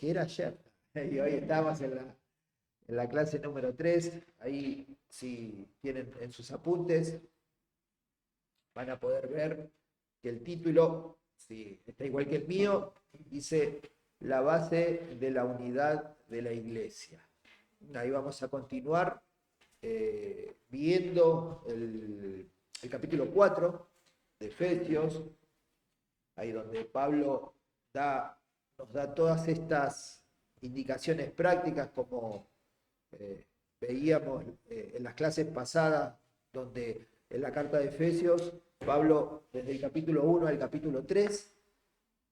que era ayer. Y hoy estamos en la clase número 3. Ahí, si tienen en sus apuntes, van a poder ver que el título, si está igual que el mío, dice la base de la unidad de la iglesia. Ahí vamos a continuar viendo el capítulo 4 de Efesios, ahí donde Pablo nos da todas estas indicaciones prácticas como veíamos en las clases pasadas, donde en la carta de Efesios, Pablo, desde el capítulo 1 al capítulo 3,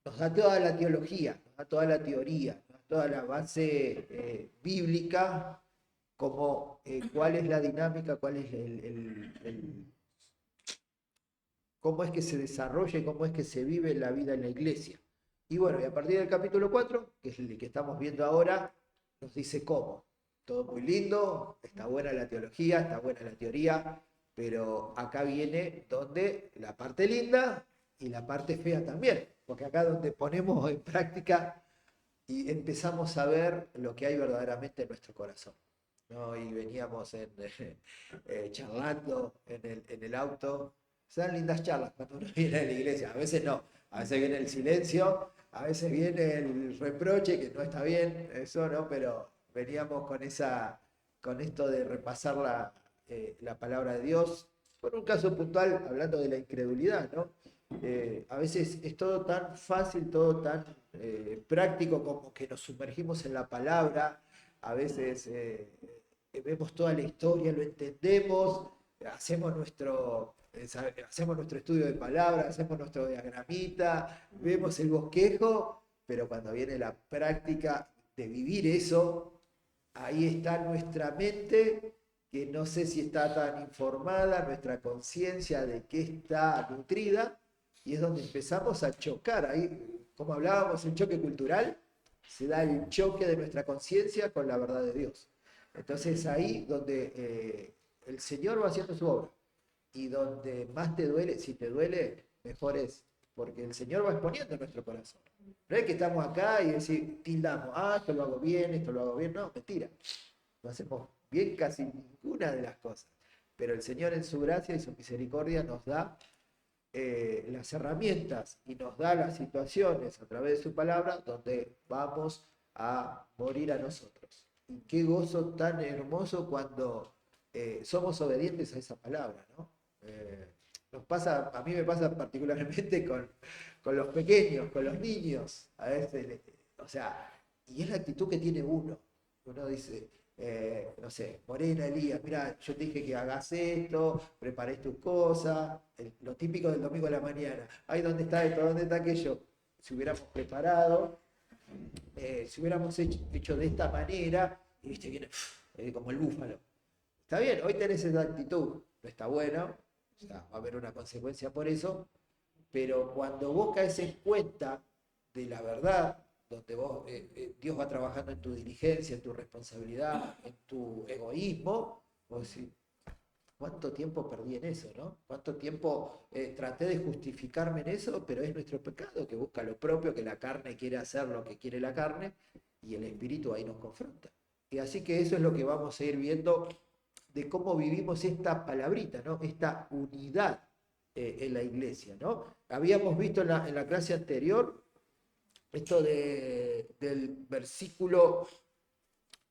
nos da toda la teología, nos da toda la teoría, nos da toda la base bíblica, como cuál es la dinámica, cuál es cómo es que se desarrolla y cómo es que se vive la vida en la iglesia. Y bueno, y a partir del capítulo 4, que es el que estamos viendo ahora, nos dice cómo. Todo muy lindo, está buena la teología, está buena la teoría, pero acá viene donde la parte linda y la parte fea también, porque acá donde ponemos en práctica y empezamos a ver lo que hay verdaderamente en nuestro corazón. ¿No? Y veníamos charlando en el auto. Se dan lindas charlas cuando uno viene a la iglesia. A veces no, a veces viene el silencio, a veces viene el reproche, que no está bien, eso no, pero veníamos con esto de repasar la palabra de Dios. Por un caso puntual, hablando de la incredulidad, ¿no? A veces es todo tan fácil, todo tan práctico como que nos sumergimos en la palabra, a veces vemos toda la historia, lo entendemos, hacemos nuestro estudio de palabras, hacemos nuestro diagramita, vemos el bosquejo, pero cuando viene la práctica de vivir eso, ahí está nuestra mente, que no sé si está tan informada, nuestra conciencia de que está nutrida, y es donde empezamos a chocar. Ahí, como hablábamos, el choque cultural, se da el choque de nuestra conciencia con la verdad de Dios. Entonces ahí donde el Señor va haciendo su obra, y donde más te duele, si te duele, mejor es, porque el Señor va exponiendo nuestro corazón. No es que estamos acá y tildamos, esto lo hago bien, esto lo hago bien, no, mentira. No hacemos bien casi ninguna de las cosas. Pero el Señor en su gracia y su misericordia nos da las herramientas y nos da las situaciones a través de su palabra donde vamos a morir a nosotros. Y qué gozo tan hermoso cuando somos obedientes a esa palabra, ¿no? A mí me pasa particularmente con los pequeños, con los niños, a veces, o sea, y es la actitud que tiene uno. Uno dice, no sé, Morena, Elías, mira, yo te dije que hagas esto, preparé tus cosas, lo típico del domingo a la mañana, ay, ¿dónde está esto? ¿Dónde está aquello? Si hubiéramos preparado, si hubiéramos hecho de esta manera, y viste, viene como el búfalo. Está bien, hoy tenés esa actitud, no está bueno, o sea, va a haber una consecuencia por eso, pero cuando vos caes en cuenta de la verdad, donde Dios va trabajando en tu diligencia, en tu responsabilidad, en tu egoísmo, vos decís, ¿cuánto tiempo perdí en eso, no? ¿Cuánto tiempo traté de justificarme en eso? Pero es nuestro pecado que busca lo propio, que la carne quiere hacer lo que quiere la carne, y el espíritu ahí nos confronta. Y así que eso es lo que vamos a ir viendo de cómo vivimos esta palabrita, ¿no? Esta unidad en la iglesia, ¿no? Habíamos visto en la clase anterior esto del versículo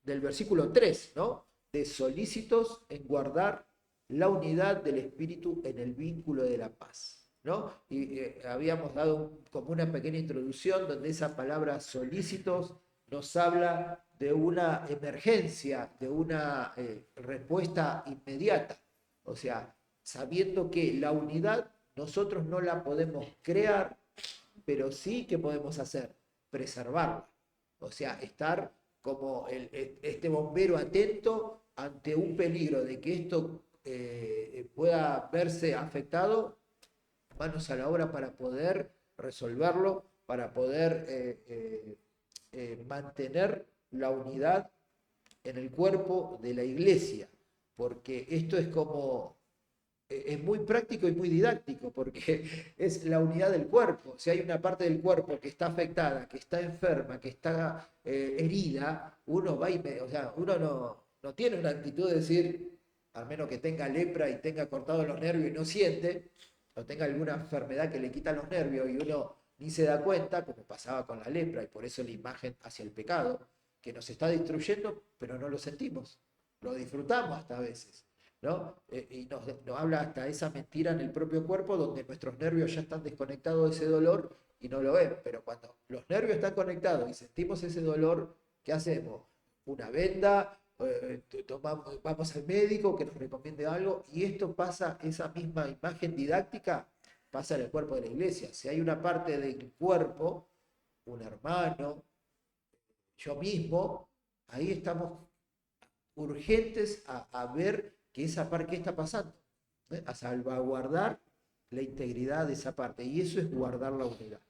3, ¿no? De solícitos en guardar la unidad del espíritu en el vínculo de la paz, ¿no? Y habíamos dado como una pequeña introducción donde esa palabra solícitos nos habla de una emergencia, de una respuesta inmediata. O sea, sabiendo que la unidad nosotros no la podemos crear, pero sí que podemos hacer, preservarla. O sea, estar como este bombero atento ante un peligro de que esto pueda verse afectado, manos a la obra para poder resolverlo, para poder mantener la unidad en el cuerpo de la iglesia, porque esto es como es muy práctico y muy didáctico, porque es la unidad del cuerpo. Si hay una parte del cuerpo que está afectada, que está enferma, que está herida, uno va y, o sea, uno no tiene una actitud de decir, al menos que tenga lepra y tenga cortado los nervios y no siente, o tenga alguna enfermedad que le quita los nervios y uno ni se da cuenta, como pasaba con la lepra, y por eso la imagen hacia el pecado, que nos está destruyendo, pero no lo sentimos, lo disfrutamos hasta a veces. ¿No? Y nos habla hasta esa mentira en el propio cuerpo donde nuestros nervios ya están desconectados de ese dolor y no lo ven. Pero cuando los nervios están conectados y sentimos ese dolor, ¿qué hacemos? Una venda, vamos al médico que nos recomiende algo y esto pasa, esa misma imagen didáctica pasa en el cuerpo de la iglesia. Si hay una parte del cuerpo, un hermano, yo mismo, ahí estamos urgentes a ver que esa parte, ¿qué está pasando? A salvaguardar la integridad de esa parte. Y eso es guardar la unidad.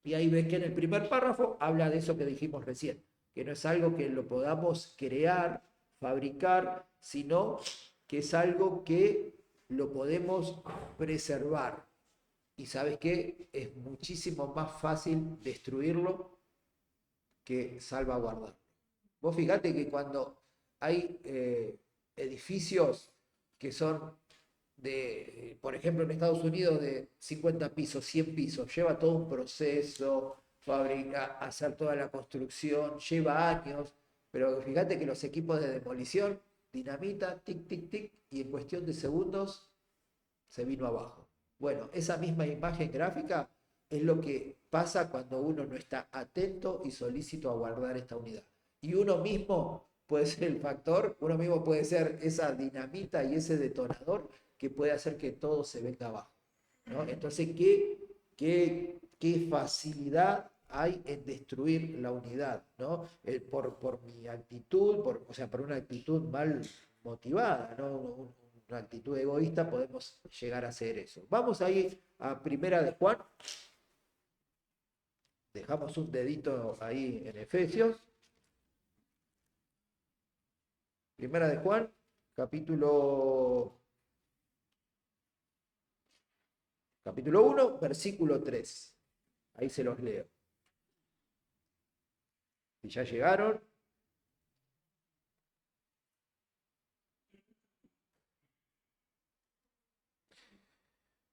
Y ahí ves que en el primer párrafo habla de eso que dijimos recién, que no es algo que lo podamos crear, fabricar, sino que es algo que lo podemos preservar. Y sabes qué, es muchísimo más fácil destruirlo que salvaguardarlo. Vos fíjate que cuando hay edificios que son de, por ejemplo, en Estados Unidos de 50 pisos, 100 pisos, lleva todo un proceso, hacer toda la construcción, lleva años, pero fíjate que los equipos de demolición, dinamita, tic, tic, tic, y en cuestión de segundos se vino abajo. Bueno, esa misma imagen gráfica es lo que pasa cuando uno no está atento y solícito a guardar esta unidad. Y uno mismo puede ser el factor, uno mismo puede ser esa dinamita y ese detonador que puede hacer que todo se venga abajo, ¿no? Entonces, ¿qué facilidad hay en destruir la unidad, ¿no? Por mi actitud, o sea, por una actitud mal motivada, ¿no? Una actitud egoísta podemos llegar a hacer eso. Vamos a ir a Primera de Juan. Dejamos un dedito ahí en Efesios. Primera de Juan, capítulo 1, versículo 3. Ahí se los leo. Si ya llegaron.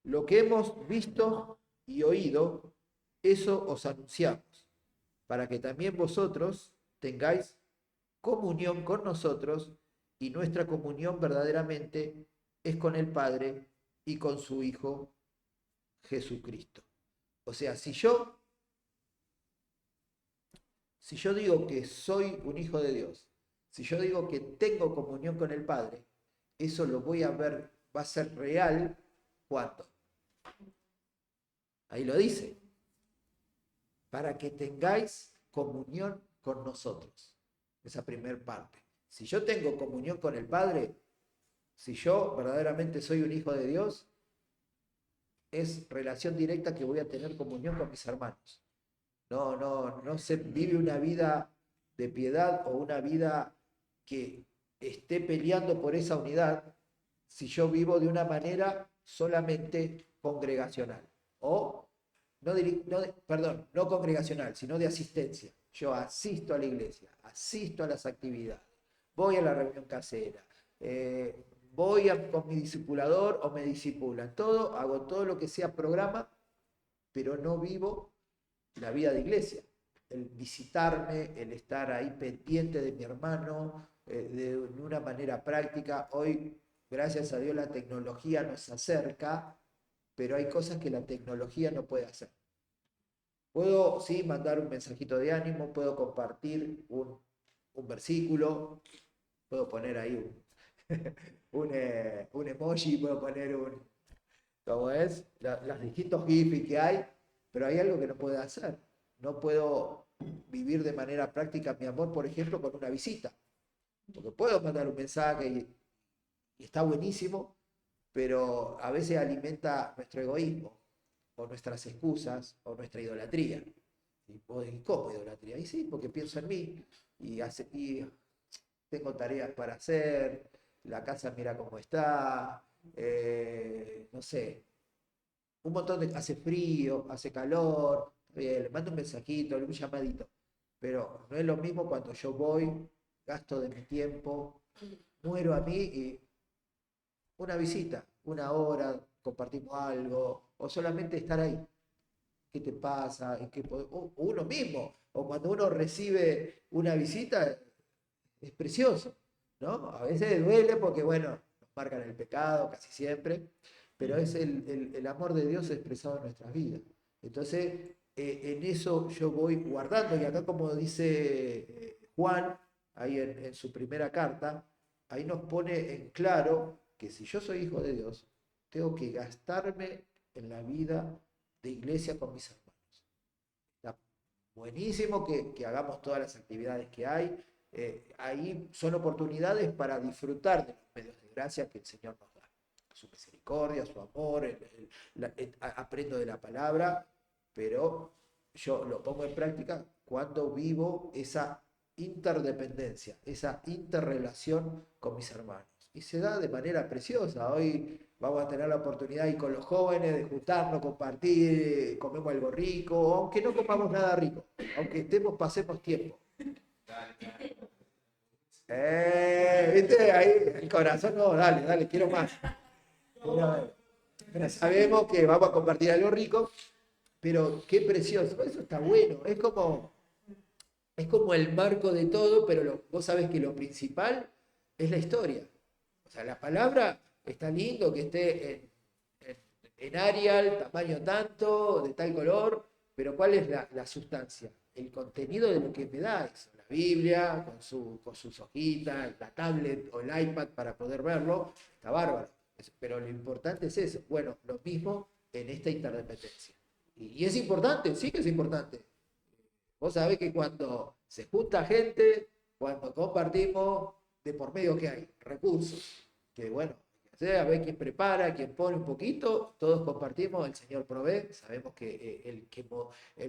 Lo que hemos visto y oído, eso os anunciamos, para que también vosotros tengáis comunión con nosotros, y nuestra comunión verdaderamente es con el Padre y con su Hijo Jesucristo. O sea, si yo digo que soy un hijo de Dios, si yo digo que tengo comunión con el Padre, eso lo voy a ver, va a ser real, ¿cuándo? Ahí lo dice, para que tengáis comunión con nosotros. Esa primera parte. Si yo tengo comunión con el Padre, si yo verdaderamente soy un hijo de Dios, es relación directa que voy a tener comunión con mis hermanos. No se vive una vida de piedad o una vida que esté peleando por esa unidad si yo vivo de una manera solamente congregacional. O, no congregacional, sino de asistencia. Yo asisto a la iglesia, asisto a las actividades, voy a la reunión casera, con mi discipulador o me discipulan. Hago todo lo que sea programa, pero no vivo la vida de iglesia. El visitarme, el estar ahí pendiente de mi hermano, de una manera práctica. Hoy, gracias a Dios, la tecnología nos acerca, pero hay cosas que la tecnología no puede hacer. Puedo, sí, mandar un mensajito de ánimo, puedo compartir un versículo, puedo poner ahí un emoji, puedo poner ¿cómo es? Los distintos GIFs que hay, pero hay algo que no puedo hacer. No puedo vivir de manera práctica mi amor, por ejemplo, con una visita. Porque puedo mandar un mensaje y está buenísimo, pero a veces alimenta nuestro egoísmo, o nuestras excusas, o nuestra idolatría. Y vos decís, ¿cómo idolatría? Y sí, porque pienso en mí, y tengo tareas para hacer, la casa mira cómo está, no sé, un montón de... Hace frío, hace calor, le mando un mensajito, un llamadito, pero no es lo mismo cuando yo voy, gasto de mi tiempo, muero a mí y una visita, una hora, compartimos algo, o solamente estar ahí. ¿Qué te pasa? O uno mismo, o cuando uno recibe una visita, es precioso, ¿no? A veces duele porque, bueno, nos marcan el pecado casi siempre, pero es el amor de Dios expresado en nuestras vidas. Entonces, en eso yo voy guardando, y acá como dice Juan, ahí en su primera carta, ahí nos pone en claro que si yo soy hijo de Dios, tengo que gastarme en la vida de iglesia con mis hermanos. Está buenísimo que hagamos todas las actividades que hay. Ahí son oportunidades para disfrutar de los medios de gracia que el Señor nos da. Su misericordia, su amor, aprendo de la palabra, pero yo lo pongo en práctica cuando vivo esa interdependencia, esa interrelación con mis hermanos. Y se da de manera preciosa. Hoy vamos a tener la oportunidad y con los jóvenes de juntarnos, compartir, comemos algo rico, aunque no comamos nada rico, aunque pasemos tiempo. ¿Viste? Ahí el corazón, no, dale, quiero más. Pero sabemos que vamos a compartir algo rico, pero qué precioso, eso está bueno, es como el marco de todo, pero vos sabés que lo principal es la historia. O sea, la palabra está lindo que esté en Arial, tamaño tanto, de tal color, pero ¿cuál es la sustancia? El contenido de lo que me da eso. La Biblia, con sus hojitas, la tablet o el iPad para poder verlo, está bárbaro. Pero lo importante es eso. Bueno, lo mismo en esta interdependencia. Y es importante, sí que es importante. Vos sabés que cuando se junta gente, cuando compartimos, de por medio que hay recursos, que bueno, a ver quién prepara, quién pone un poquito, todos compartimos, el Señor provee, sabemos que el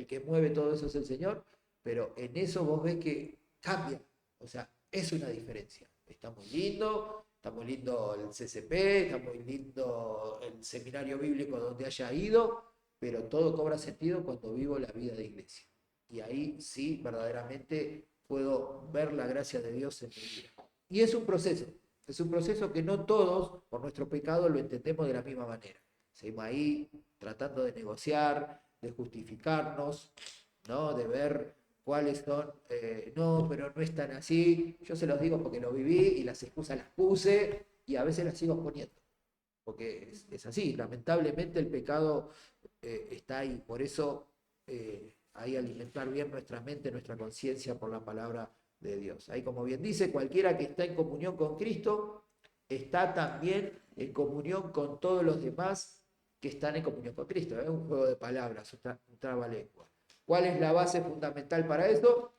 que mueve todo eso es el Señor, pero en eso vos ves que cambia, o sea, es una diferencia. Está muy lindo el CCP, está muy lindo el seminario bíblico donde haya ido, pero todo cobra sentido cuando vivo la vida de iglesia. Y ahí sí, verdaderamente puedo ver la gracia de Dios en mi vida. Y es un proceso que no todos, por nuestro pecado, lo entendemos de la misma manera. Seguimos ahí tratando de negociar, de justificarnos, ¿no? De ver cuáles son, no, pero no es tan así. Yo se los digo porque lo viví y las excusas las puse y a veces las sigo poniendo. Porque es así, lamentablemente el pecado está ahí. Por eso ahí alimentar bien nuestra mente, nuestra conciencia por la palabra de Dios. Ahí como bien dice, cualquiera que está en comunión con Cristo está también en comunión con todos los demás que están en comunión con Cristo. Es un juego de palabras, un trabalengua. ¿Cuál es la base fundamental para eso?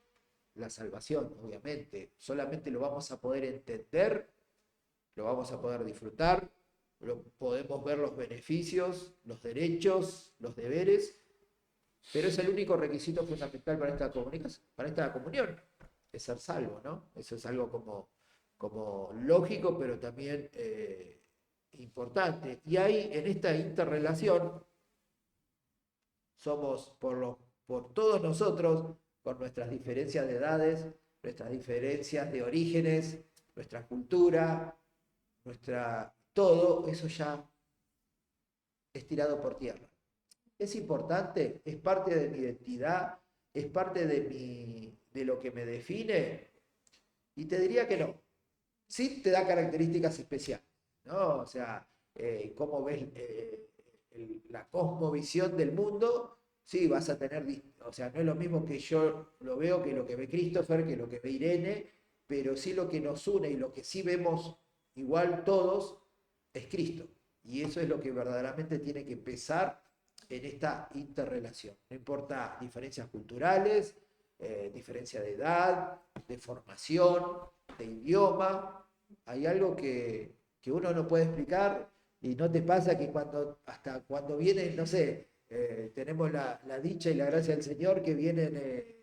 La salvación, obviamente. Solamente lo vamos a poder entender, lo vamos a poder disfrutar, podemos ver los beneficios, los derechos, los deberes, pero es el único requisito fundamental para esta comunión, es ser salvo, ¿no? Eso es algo como lógico, pero también importante. Y ahí, en esta interrelación, somos por todos nosotros, con nuestras diferencias de edades, nuestras diferencias de orígenes, nuestra cultura, todo eso ya es tirado por tierra. Es importante, es parte de mi identidad, es parte de lo que me define, y te diría que no. Sí te da características especiales, ¿no? O sea, cómo ves la cosmovisión del mundo, sí, vas a tener, o sea, no es lo mismo que yo lo veo que lo que ve Christopher, que lo que ve Irene, pero sí lo que nos une y lo que sí vemos igual todos es Cristo. Y eso es lo que verdaderamente tiene que pesar en esta interrelación. No importa diferencias culturales, diferencia de edad, de formación, de idioma. Hay algo que uno no puede explicar, y no te pasa que hasta cuando vienen, no sé, tenemos la dicha y la gracia del Señor que vienen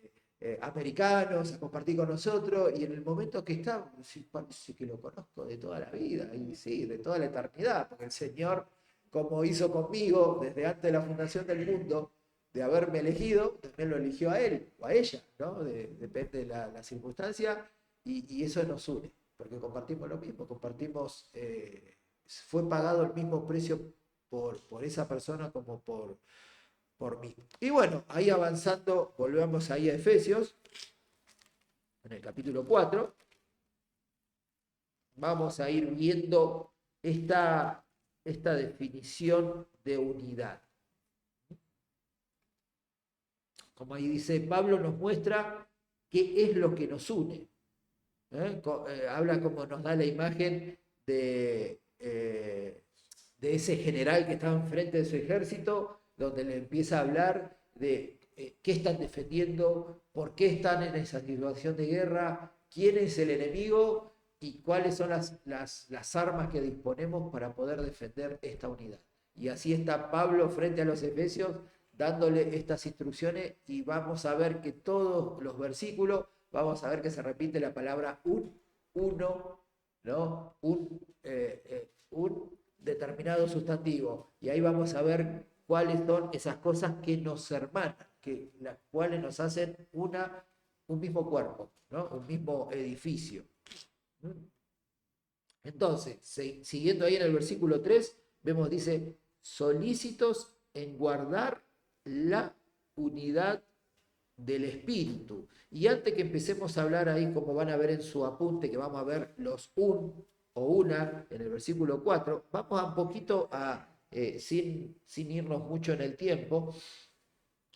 americanos a compartir con nosotros, y en el momento que está, sí, parece que lo conozco de toda la vida, y sí, de toda la eternidad, porque el Señor, como hizo conmigo desde antes de la fundación del mundo, de haberme elegido, también lo eligió a él o a ella, ¿no? Depende de la circunstancia, y eso nos une, porque compartimos lo mismo, compartimos, fue pagado el mismo precio por esa persona como por mí. Y bueno, ahí avanzando, volvemos ahí a Efesios, en el capítulo 4, vamos a ir viendo esta definición de unidad. Como ahí dice, Pablo nos muestra qué es lo que nos une. Habla como nos da la imagen de ese general que estaba enfrente de su ejército, donde le empieza a hablar de qué están defendiendo, por qué están en esa situación de guerra, quién es el enemigo y cuáles son las armas que disponemos para poder defender esta unidad. Y así está Pablo frente a los efesios dándole estas instrucciones, y vamos a ver que todos los versículos, vamos a ver que se repite la palabra uno, ¿no? Un determinado sustantivo. Y ahí vamos a ver cuáles son esas cosas que nos hermanan, las cuales nos hacen un mismo cuerpo, ¿no? Un mismo edificio. Entonces, siguiendo ahí en el versículo 3, vemos, dice, solícitos en guardar la unidad del espíritu. Y antes que empecemos a hablar ahí, como van a ver en su apunte, que vamos a ver los un o una en el versículo 4, vamos a un poquito sin irnos mucho en el tiempo,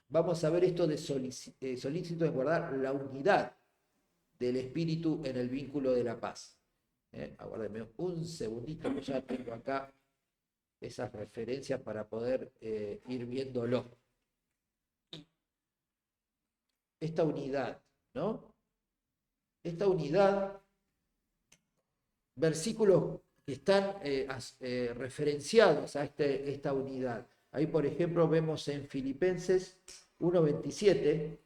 vamos a ver esto de solícito en guardar la unidad del espíritu en el vínculo de la paz. Aguárdenme un segundito, que ya tengo acá esas referencias para poder ir viéndolo. Esta unidad, ¿no? Esta unidad, versículos que están referenciados a esta unidad. Ahí, por ejemplo, vemos en Filipenses 1:27,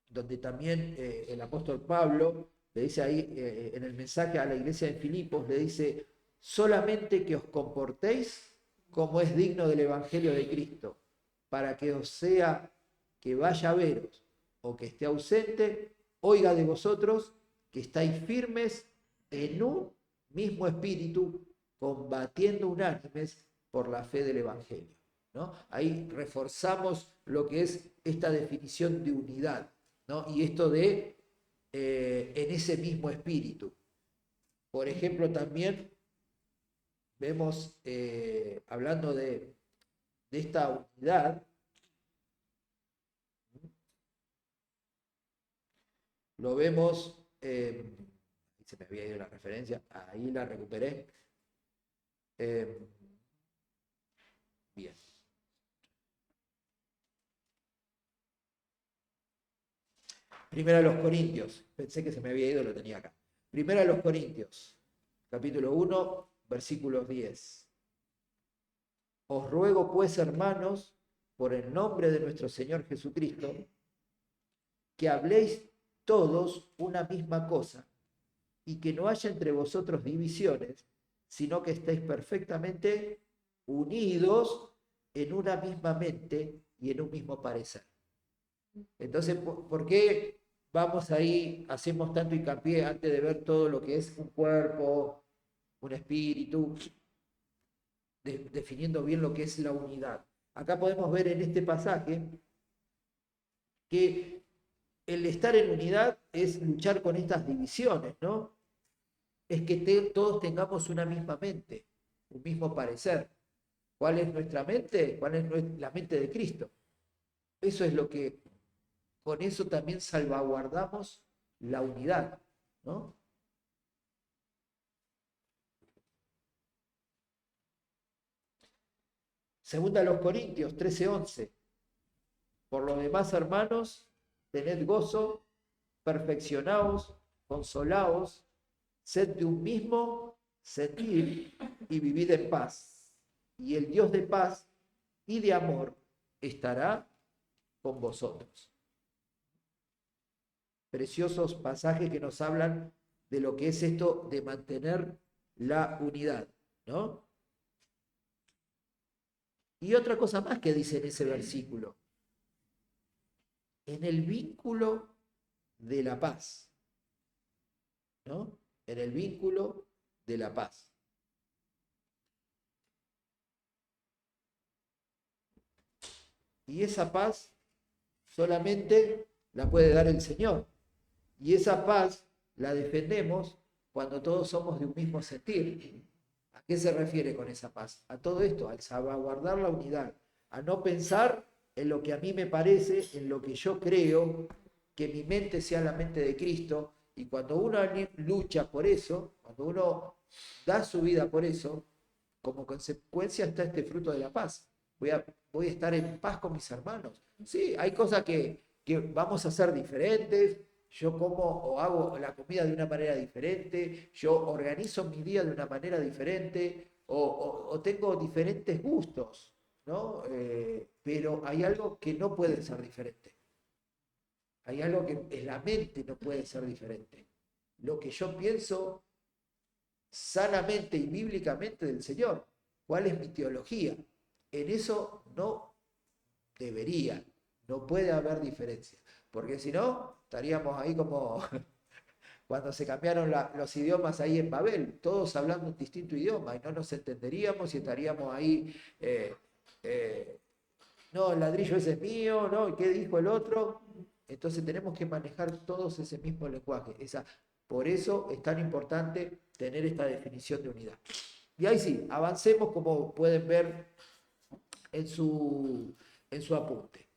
donde también el apóstol Pablo le dice ahí en el mensaje a la iglesia de Filipos, le dice, solamente que os comportéis como es digno del Evangelio de Cristo, para que os sea que vaya a veros o que esté ausente, oiga de vosotros que estáis firmes en un mismo espíritu, combatiendo unánimes por la fe del Evangelio, ¿no? Ahí reforzamos lo que es esta definición de unidad, ¿no? Y esto de en ese mismo espíritu. Por ejemplo, también vemos, hablando de esta unidad, lo vemos, se me había ido la referencia, ahí la recuperé. Bien. Primera a los Corintios, pensé que se me había ido, lo tenía acá. Primera a los Corintios, capítulo 1, versículos 10. Os ruego pues, hermanos, por el nombre de nuestro Señor Jesucristo, que habléis todos una misma cosa, y que no haya entre vosotros divisiones, sino que estéis perfectamente unidos en una misma mente y en un mismo parecer. Entonces, ¿por qué vamos ahí, hacemos tanto hincapié antes de ver todo lo que es un cuerpo, un espíritu, definiendo bien lo que es la unidad? Acá podemos ver en este pasaje que el estar en unidad es luchar con estas divisiones, ¿no? Es que todos tengamos una misma mente, un mismo parecer. ¿Cuál es nuestra mente? ¿Cuál es la mente de Cristo? Eso es lo que, con eso también salvaguardamos la unidad, ¿no? Segunda a los Corintios 13:11. Por lo demás, hermanos, tened gozo, perfeccionaos, consolaos, sed de un mismo sentir y vivid en paz. Y el Dios de paz y de amor estará con vosotros. preciosos pasajes que nos hablan de lo que es esto de mantener la unidad, ¿no? Y otra cosa más que dice en ese versículo, en el vínculo de la paz, ¿no? En el vínculo de la paz. Y esa paz solamente la puede dar el Señor. Y esa paz la defendemos cuando todos somos de un mismo sentir. ¿A qué se refiere con esa paz? A todo esto, al salvaguardar la unidad, a no pensar en lo que a mí me parece, en lo que yo creo, que mi mente sea la mente de Cristo. Y cuando uno lucha por eso, cuando uno da su vida por eso, como consecuencia está este fruto de la paz. Voy a estar en paz con mis hermanos. Sí, hay cosas que vamos a hacer diferentes. Yo como o hago la comida de una manera diferente, yo organizo mi día de una manera diferente, o tengo diferentes gustos, ¿no? Pero hay algo que no puede ser diferente. Hay algo que en la mente no puede ser diferente. Lo que yo pienso sanamente y bíblicamente del Señor. ¿Cuál es mi teología? En eso no debería, no puede haber diferencia, porque si no, estaríamos ahí como cuando se cambiaron los idiomas ahí en Babel, todos hablando un distinto idioma y no nos entenderíamos y estaríamos ahí, eh, no, el ladrillo ese es mío, ¿no? ¿Qué dijo el otro? Entonces tenemos que manejar todos ese mismo lenguaje. Por eso es tan importante tener esta definición de unidad. Y ahí sí, avancemos como pueden ver en su apunte.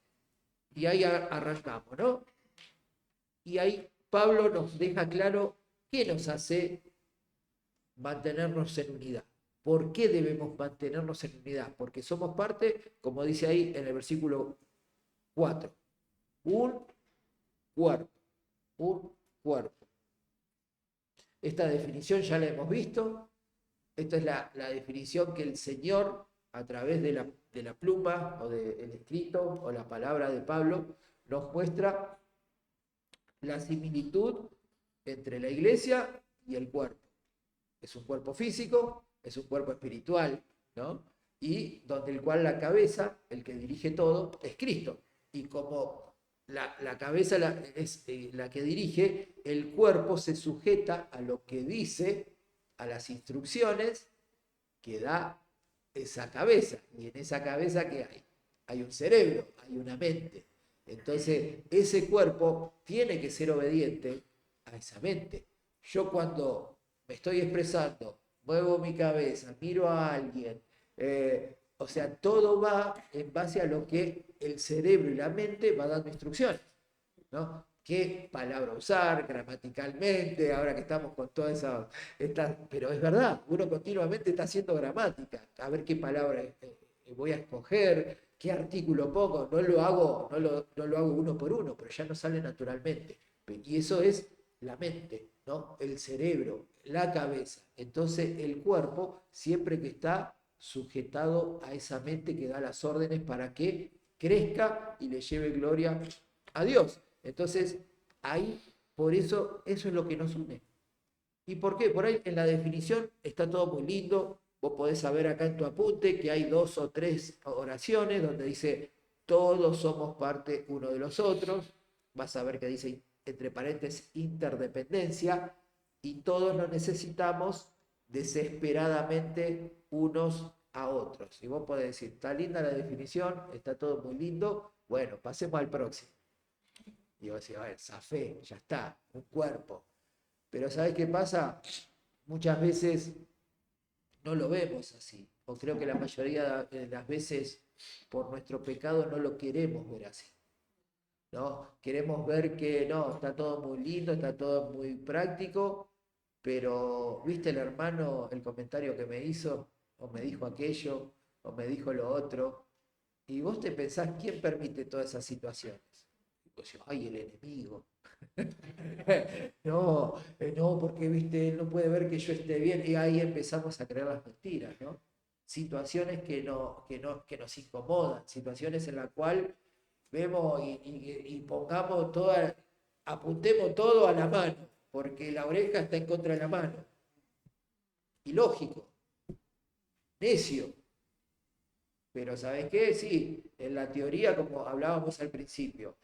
Y ahí arrancamos, ¿no? Y ahí Pablo nos deja claro qué nos hace mantenernos en unidad. ¿Por qué debemos mantenernos en unidad? Porque somos parte, como dice ahí en el versículo 4, un cuerpo, un cuerpo. Esta definición ya la hemos visto. Esta es la definición que el Señor, a través de la pluma o del escrito o la palabra de Pablo, nos muestra la similitud entre la iglesia y el cuerpo. Es un cuerpo físico, es un cuerpo espiritual, ¿no? Y donde el cual la cabeza, el que dirige todo, es Cristo. Y como la cabeza es la que dirige, el cuerpo se sujeta a lo que dice, a las instrucciones que da esa cabeza. Y en esa cabeza, ¿qué hay? Hay un cerebro, hay una mente. Entonces, ese cuerpo tiene que ser obediente a esa mente. Yo cuando me estoy expresando, muevo mi cabeza, miro a alguien, o sea, todo va en base a lo que el cerebro y la mente va dando instrucciones, ¿no? ¿Qué palabra usar gramaticalmente? Ahora que estamos con toda esa... pero es verdad, uno continuamente está haciendo gramática, a ver qué palabra voy a escoger, qué artículo pongo, no lo hago uno por uno, pero ya no sale naturalmente. Y eso es la mente, ¿no? El cerebro, la cabeza. Entonces el cuerpo siempre que está sujetado a esa mente que da las órdenes para que crezca y le lleve gloria a Dios. Entonces, ahí, por eso, eso es lo que nos une. ¿Y por qué? Por ahí en la definición está todo muy lindo. Vos podés saber acá en tu apunte que hay 2 o 3 oraciones donde dice todos somos parte uno de los otros. Vas a ver que dice entre paréntesis interdependencia y todos nos necesitamos desesperadamente unos a otros. Y vos podés decir, está linda la definición, está todo muy lindo. Bueno, pasemos al próximo. Y vos decís, a ver, zafé, ya está, un cuerpo. Pero ¿sabés qué pasa? Muchas veces no lo vemos así. O creo que la mayoría de las veces por nuestro pecado no lo queremos ver así. ¿No? Queremos ver que no, está todo muy lindo, está todo muy práctico, pero ¿viste el hermano el comentario que me hizo? O me dijo aquello, o me dijo lo otro. Y vos te pensás, ¿quién permite todas esas situaciones? Y vos decís, ay, el enemigo. No, no, porque viste, él no puede ver que yo esté bien. Y ahí empezamos a creer las mentiras, ¿no? Situaciones que nos incomodan, situaciones en las cuales vemos y pongamos toda. apuntemos todo a la mano, porque la oreja está en contra de la mano. Ilógico, necio. Pero ¿sabes qué? Sí, en la teoría, como hablábamos al principio,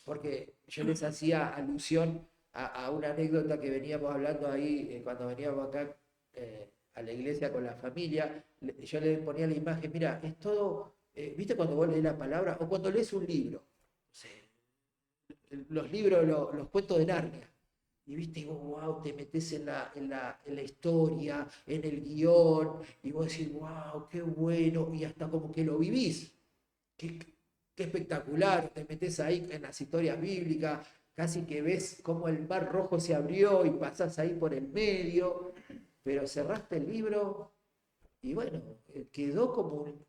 porque yo les hacía alusión a una anécdota que veníamos hablando ahí cuando veníamos acá a la iglesia con la familia, yo le ponía la imagen, mira, es todo, ¿viste cuando vos lees la palabra? O cuando lees un libro, no sé, los libros, los cuentos de Narnia. Y viste, y vos, wow, te metes en la historia, en el guión, y vos decís, wow, qué bueno, y hasta como que lo vivís. Qué, qué espectacular, te metes ahí en las historias bíblicas, casi que ves cómo el mar rojo se abrió y pasás ahí por el medio, pero cerraste el libro y bueno, quedó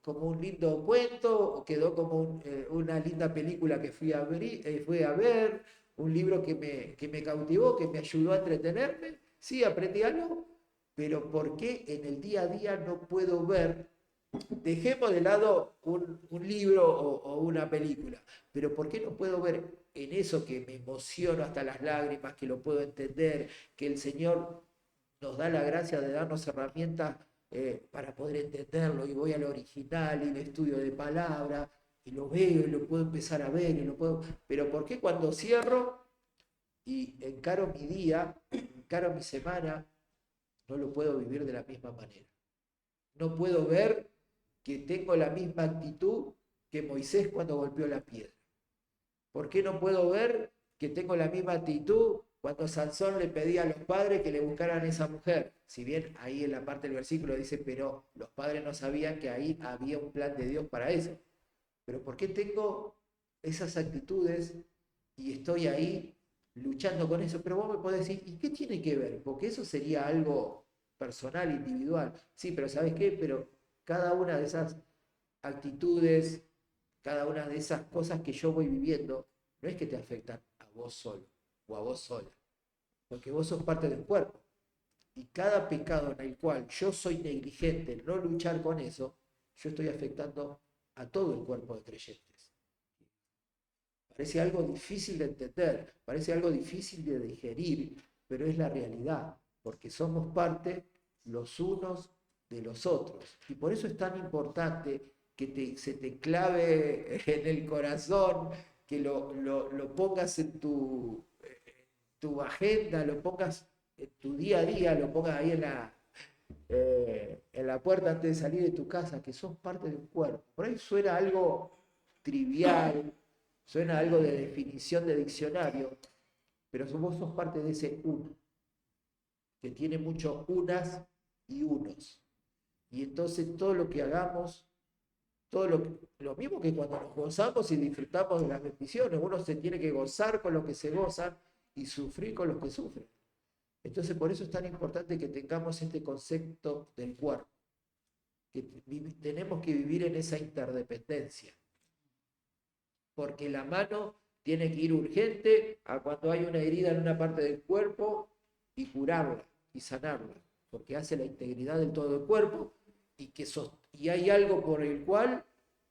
como un lindo cuento, o quedó como una linda película que fui a ver, un libro que me cautivó, que me ayudó a entretenerme. Sí, aprendí algo, pero ¿por qué en el día a día no puedo ver? Dejemos de lado un libro o una película, pero ¿por qué no puedo ver en eso que me emociono hasta las lágrimas, que lo puedo entender, que el Señor nos da la gracia de darnos herramientas para poder entenderlo, y voy al original y el estudio de palabra y lo veo y lo puedo empezar a ver y lo puedo... Pero ¿por qué cuando cierro y encaro mi día, encaro mi semana, no lo puedo vivir de la misma manera? No puedo ver que tengo la misma actitud que Moisés cuando golpeó la piedra. ¿Por qué no puedo ver que tengo la misma actitud cuando Sansón le pedía a los padres que le buscaran a esa mujer? Si bien ahí en la parte del versículo dice, pero los padres no sabían que ahí había un plan de Dios para eso. Pero ¿por qué tengo esas actitudes y estoy ahí luchando con eso? Pero vos me podés decir, ¿y qué tiene que ver? Porque eso sería algo personal, individual. Sí, pero ¿sabes qué? Pero cada una de esas actitudes, cada una de esas cosas que yo voy viviendo, no es que te afectan a vos solo o a vos sola, porque vos sos parte del cuerpo. Y cada pecado en el cual yo soy negligente en no luchar con eso, yo estoy afectando a todo el cuerpo de creyentes. Parece algo difícil de entender, parece algo difícil de digerir, pero es la realidad, porque somos parte los unos de los otros. Y por eso es tan importante que se te clave en el corazón, que lo pongas en tu agenda, lo pongas en tu día a día, lo pongas ahí en la puerta antes de salir de tu casa, que sos parte de un cuerpo. Por ahí suena algo trivial, suena algo de definición de diccionario, pero vos sos parte de ese uno, que tiene muchos unas y unos. Y entonces todo lo que hagamos, lo mismo que cuando nos gozamos y disfrutamos de las bendiciones, uno se tiene que gozar con los que se gozan y sufrir con los que sufren. Entonces por eso es tan importante que tengamos este concepto del cuerpo, que tenemos que vivir en esa interdependencia, porque la mano tiene que ir urgente a cuando hay una herida en una parte del cuerpo y curarla y sanarla, porque hace la integridad del todo del cuerpo y hay algo por el cual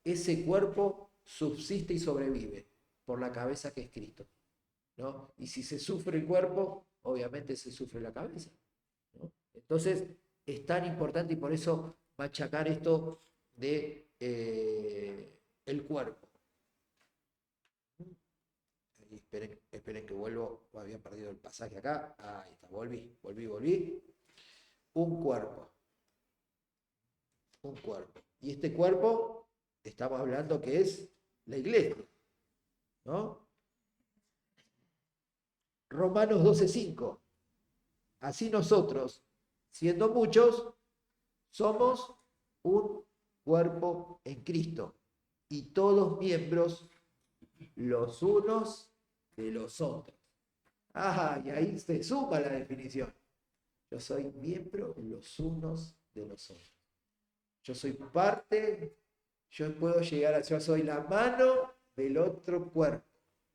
ese cuerpo subsiste y sobrevive, por la cabeza que es Cristo, ¿no? Y si se sufre el cuerpo, obviamente se sufre la cabeza, ¿no? Entonces es tan importante y por eso machacar esto de el cuerpo. Esperen que vuelvo, había perdido el pasaje acá. Ahí está, volví. Un cuerpo. Un cuerpo. Y este cuerpo, estamos hablando que es la iglesia, ¿no? Romanos 12:5. Así nosotros, siendo muchos, somos un cuerpo en Cristo y todos miembros los unos de los otros. Y ahí se suma la definición. Yo soy miembro los unos de los otros. Yo soy parte, yo puedo llegar yo soy la mano del otro cuerpo,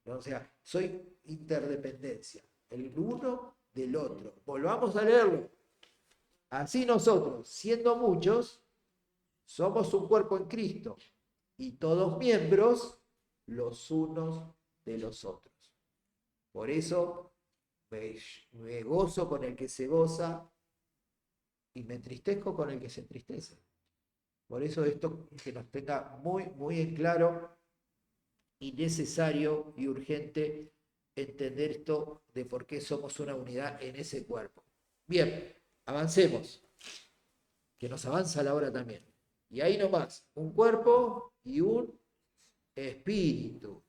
¿no? O sea, soy interdependencia, el uno del otro. Volvamos a leerlo. Así nosotros, siendo muchos, somos un cuerpo en Cristo y todos miembros los unos de los otros. Por eso me gozo con el que se goza y me entristezco con el que se entristece. Por eso esto que nos tenga muy, muy en claro y necesario y urgente entender esto de por qué somos una unidad en ese cuerpo. Bien, avancemos, que nos avanza la hora también. Y ahí nomás, un cuerpo y un espíritu.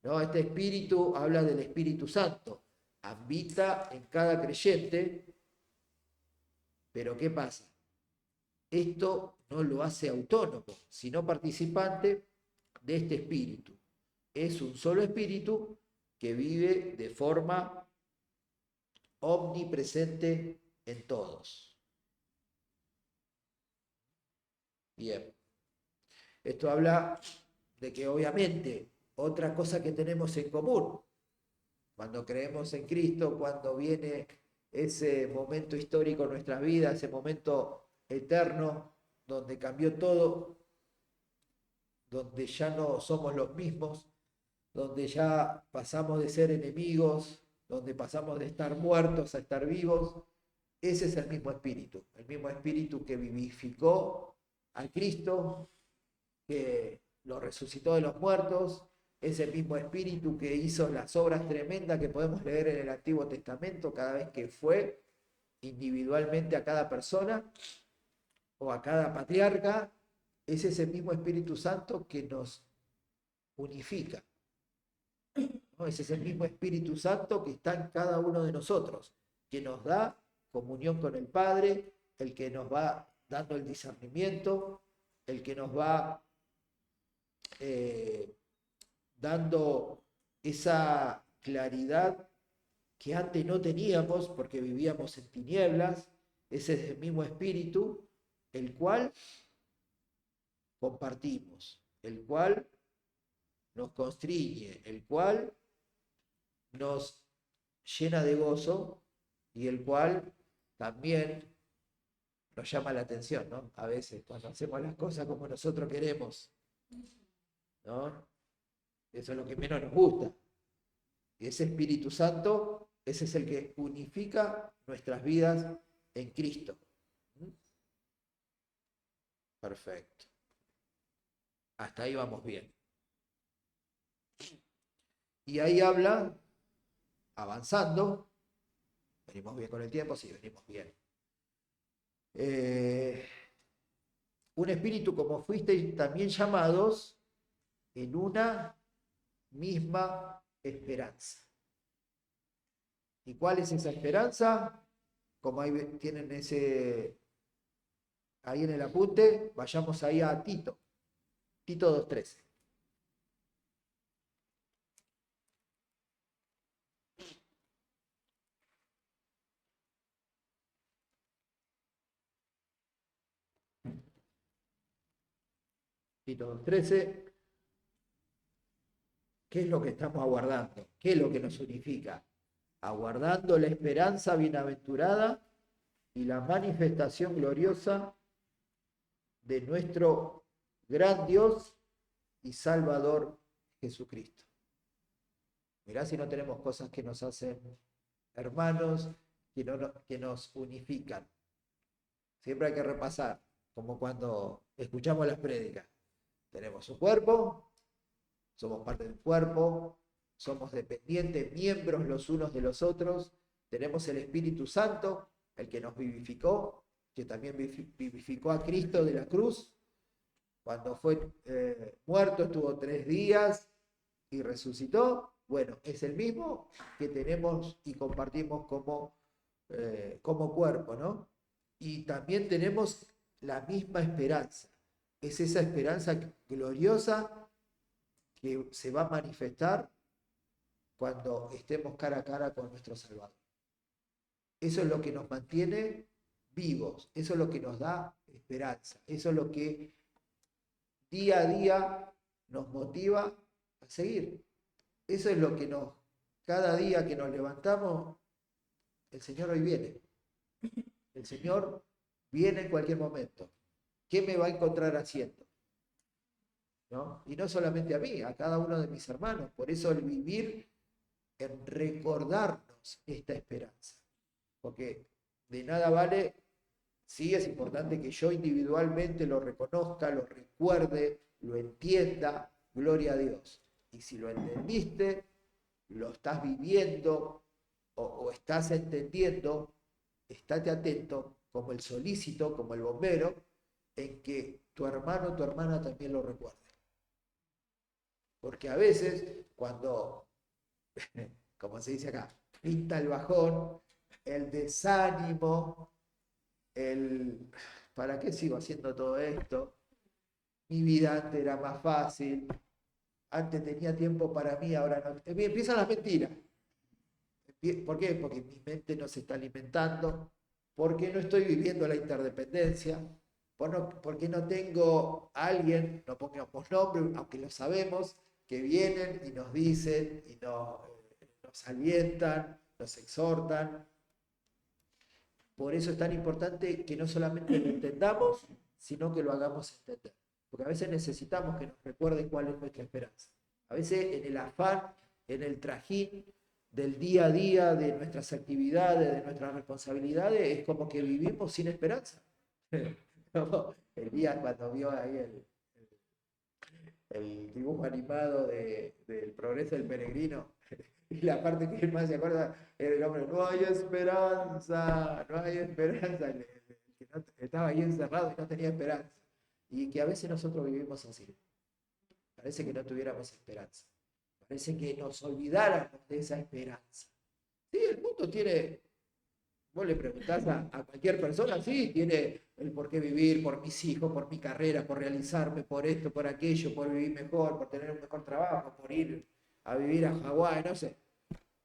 ¿No? Este espíritu habla del Espíritu Santo, habita en cada creyente, pero ¿qué pasa? Esto no lo hace autónomo, sino participante de este espíritu. Es un solo espíritu que vive de forma omnipresente en todos. Bien. Esto habla de que obviamente otra cosa que tenemos en común, cuando creemos en Cristo, cuando viene ese momento histórico en nuestras vidas, ese momento eterno, donde cambió todo, donde ya no somos los mismos, donde ya pasamos de ser enemigos, donde pasamos de estar muertos a estar vivos, ese es el mismo espíritu que vivificó a Cristo, que lo resucitó de los muertos, es el mismo espíritu que hizo las obras tremendas que podemos leer en el Antiguo Testamento cada vez que fue individualmente a cada persona o a cada patriarca, es ese mismo Espíritu Santo que nos unifica. ¿No? Ese es el mismo Espíritu Santo que está en cada uno de nosotros, que nos da comunión con el Padre, el que nos va dando el discernimiento, el que nos va dando esa claridad que antes no teníamos porque vivíamos en tinieblas. Ese es el mismo espíritu, el cual compartimos, el cual nos constriñe, el cual nos llena de gozo y el cual también nos llama la atención, ¿no? A veces cuando hacemos las cosas como nosotros queremos, ¿no? Eso es lo que menos nos gusta. Y ese Espíritu Santo, ese es el que unifica nuestras vidas en Cristo. Perfecto. Hasta ahí vamos bien. Y ahí habla, avanzando, venimos bien con el tiempo, sí, venimos bien. Un espíritu como fuisteis también llamados en una misma esperanza. ¿Y cuál es esa esperanza? Como ahí tienen ahí en el apunte, vayamos ahí a Tito. Tito 2:13. Tito 2:13. ¿Qué es lo que estamos aguardando? ¿Qué es lo que nos unifica? Aguardando la esperanza bienaventurada y la manifestación gloriosa de nuestro gran Dios y Salvador Jesucristo. Mirá si no tenemos cosas que nos hacen hermanos, que nos unifican. Siempre hay que repasar, como cuando escuchamos las prédicas. Tenemos un cuerpo, somos parte del cuerpo, somos dependientes, miembros los unos de los otros, tenemos el Espíritu Santo, el que nos vivificó, que también vivificó a Cristo de la cruz, cuando fue muerto estuvo 3 días y resucitó. Bueno, es el mismo que tenemos y compartimos como cuerpo, ¿no? Y también tenemos la misma esperanza. Es esa esperanza gloriosa que se va a manifestar cuando estemos cara a cara con nuestro Salvador. Eso es lo que nos mantiene vivos, eso es lo que nos da esperanza, eso es lo que día a día nos motiva a seguir. Eso es lo que cada día que nos levantamos, el Señor hoy viene. El Señor viene en cualquier momento. ¿Qué me va a encontrar haciendo? ¿No? Y no solamente a mí, a cada uno de mis hermanos. Por eso el vivir en recordarnos esta esperanza. Porque de nada vale, sí es importante que yo individualmente lo reconozca, lo recuerde, lo entienda, gloria a Dios. Y si lo entendiste, lo estás viviendo o estás entendiendo, estate atento, como el solícito, como el bombero, en que tu hermano o tu hermana también lo recuerde. Porque a veces, cuando, como se dice acá, pinta el bajón, el desánimo, el ¿para qué sigo haciendo todo esto? Mi vida antes era más fácil, antes tenía tiempo para mí, ahora no. Empiezan las mentiras. ¿Por qué? Porque mi mente no se está alimentando, porque no estoy viviendo la interdependencia, porque no tengo a alguien, no pongamos nombre, aunque lo sabemos, que vienen y nos dicen y nos alientan, nos exhortan. Por eso es tan importante que no solamente lo entendamos, sino que lo hagamos entender. Porque a veces necesitamos que nos recuerden cuál es nuestra esperanza. A veces en el afán, en el trajín del día a día, de nuestras actividades, de nuestras responsabilidades, es como que vivimos sin esperanza. El día cuando vio ahí el dibujo animado del progreso del peregrino, y la parte que él más se acuerda era el hombre, no hay esperanza, no hay esperanza, que estaba ahí encerrado y no tenía esperanza. Y que a veces nosotros vivimos así. Parece que no tuviéramos esperanza. Parece que nos olvidáramos de esa esperanza. Sí, el mundo tiene, vos le preguntás a cualquier persona, sí, tiene el por qué vivir, por mis hijos, por mi carrera, por realizarme, por esto, por aquello, por vivir mejor, por tener un mejor trabajo, por ir a vivir a Hawái, no sé.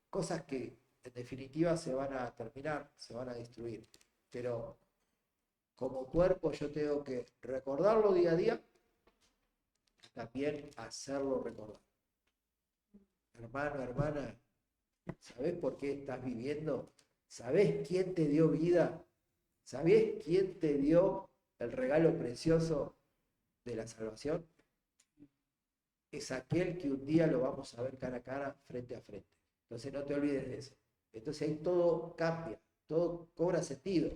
Cosas que en definitiva se van a terminar, se van a destruir. Pero como cuerpo yo tengo que recordarlo día a día, también hacerlo recordar. Hermano, hermana, ¿sabés por qué estás viviendo? ¿Sabés quién te dio vida? ¿Sabés quién te dio el regalo precioso de la salvación? Es aquel que un día lo vamos a ver cara a cara, frente a frente. Entonces no te olvides de eso. Entonces ahí todo cambia, todo cobra sentido.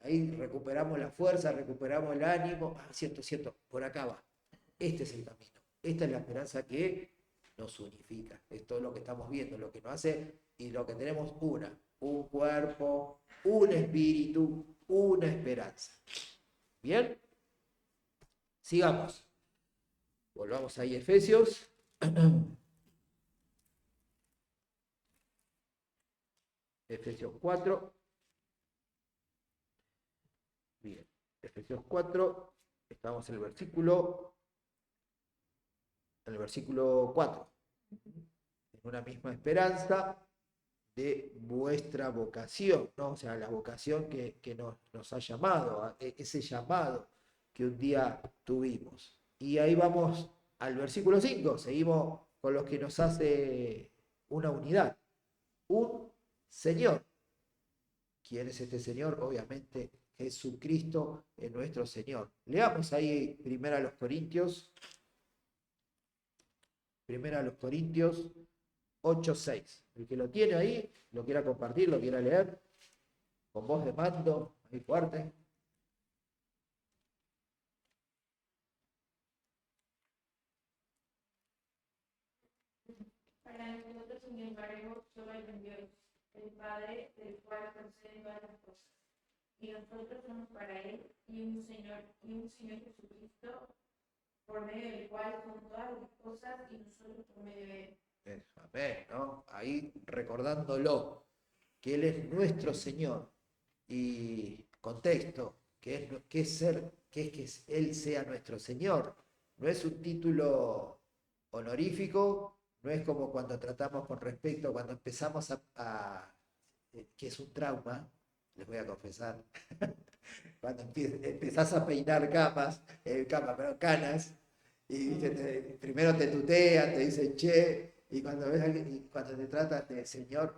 Ahí recuperamos la fuerza, recuperamos el ánimo. Ah, cierto, cierto, por acá va. Este es el camino. Esta es la esperanza que nos unifica. Es todo lo que estamos viendo, lo que nos hace y lo que tenemos un cuerpo, un espíritu, una esperanza. ¿Bien? Sigamos. Volvamos ahí a Efesios. Efesios 4. Bien. Efesios 4. Estamos en el versículo 4. En una misma esperanza de vuestra vocación, ¿no? O sea, la vocación que nos ha llamado, ese llamado que un día tuvimos. Y ahí vamos al versículo 5, seguimos con los que nos hace una unidad. Un Señor. ¿Quién es este Señor? Obviamente Jesucristo es nuestro Señor. Leamos ahí primero a los Corintios 8:6. El que lo tiene ahí, lo quiera compartir, lo quiera leer, con voz de mando, ahí fuerte. Para nosotros, sin embargo, solo hay un Dios, el Padre, del cual proceden todas las cosas. Y nosotros somos para Él, y un Señor Jesucristo, por medio del cual son todas las cosas, y nosotros por medio de Él. Amén, ¿no? Ahí recordándolo, que Él es nuestro Señor. Y contexto, que es que Él sea nuestro Señor. No es un título honorífico, no es como cuando tratamos con respecto, cuando empezamos que es un trauma, les voy a confesar, cuando empezás a peinar canas, y primero te tutean, te dicen che, y cuando ves a alguien, y cuando te tratan de señor,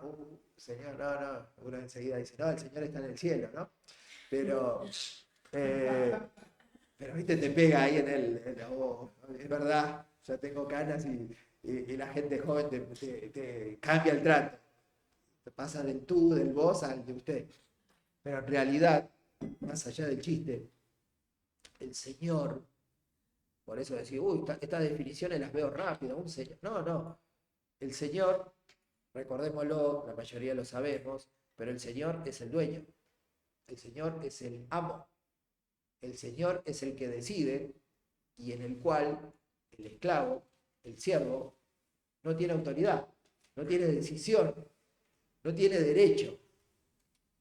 señor, no, uno enseguida dice, no, el señor está en el cielo, ¿no? Pero, eh, pero viste, te pega ahí es verdad, ya tengo canas y la gente joven te cambia el trato. Te pasa del tú, del vos al de usted. Pero en realidad, más allá del chiste, el Señor, por eso decir, uy, estas definiciones las veo rápido, un Señor. No, no. El Señor, recordémoslo, la mayoría lo sabemos, pero el Señor es el dueño. El Señor es el amo. El Señor es el que decide y en el cual el esclavo, el siervo, no tiene autoridad, no tiene decisión, no tiene derecho.